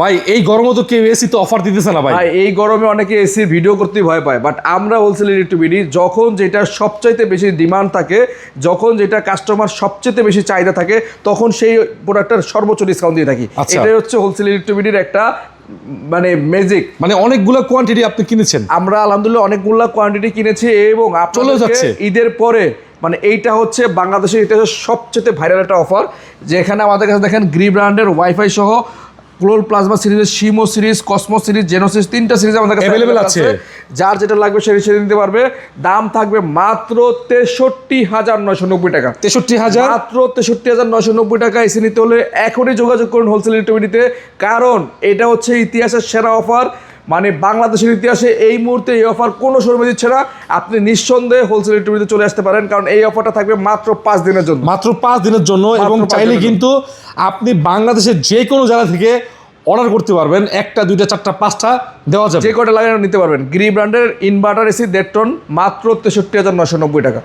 ভাই এই গরমে তো কেউ এসি তো অফার দিতেছে না ভাই। এই গরমে অনেকে এসির ভিডিও করতে ভয় পায়, বাট আমরা হোলসেল ইলেকট্রিবিডি যখন যেটা সবচাইতে বেশি ডিমান্ড থাকে, যখন যেটা কাস্টমার সবচেয়ে বেশি চাহিদা থাকে, তখন সেই প্রোডাক্টের সর্বোচ্চ ডিসকাউন্ট দিয়ে থাকি। এটাই হচ্ছে হোলসেল ইলেকট্রিবিডির একটা মানে ম্যাজিক। মানে অনেকগুলো কোয়ান্টিটি আপনি কিনেছেন? আমরা আলহামদুলিল্লাহ অনেকগুলো কোয়ান্টিটি কিনেছি এবং চলে যাচ্ছে ঈদের পরে। মানে এইটা হচ্ছে বাংলাদেশের ইতিহাসের সবচেয়ে ভাইরাল একটা অফার, যেখানে আমাদের কাছে দেখেন গ্রি ব্র্যান্ডের ওয়াইফাই সহ ক্লোল প্লাজমা সিরিজের সিমো সিরিজ, কসমো সিরিজ, জেনো সিরিজ, 3টা সিরিজ আমাদের কাছে अवेलेबल আছে। যার যেটা লাগবে সেটা নিতে পারবে। দাম থাকবে মাত্র 63,990 টাকা। 63,000 মাত্র 63,990 টাকা। এসে নিতে হলে এখনই যোগাযোগ করুন হোলসেল ইলেকট্রিবিডিতে, কারণ এটা হচ্ছে ইতিহাসের সেরা অফার। মানে বাংলাদেশের ইতিহাসে এই মুহূর্তে এই অফার কোনো শোরুমে দিচ্ছে না। আপনি নিঃসন্দেহে হোলসেল ইলেকট্রিবিডিতে চলে আসতে পারেন, কারণ এই অফারটা থাকবে মাত্র 5 দিনের জন্য। মাত্র 5 দিনের জন্য। এবং চাইলে কিন্তু আপনি বাংলাদেশের যে কোনো জায়গা থেকে অর্ডার করতে পারবেন। 1টা 2টা 4টা 5টা দেওয়া যাবে, যে কটা লাগে নিতে পারবেন। গ্রি ব্র্যান্ডের ইনভার্টার এসি 1.5 টন মাত্র 63,990 টাকা।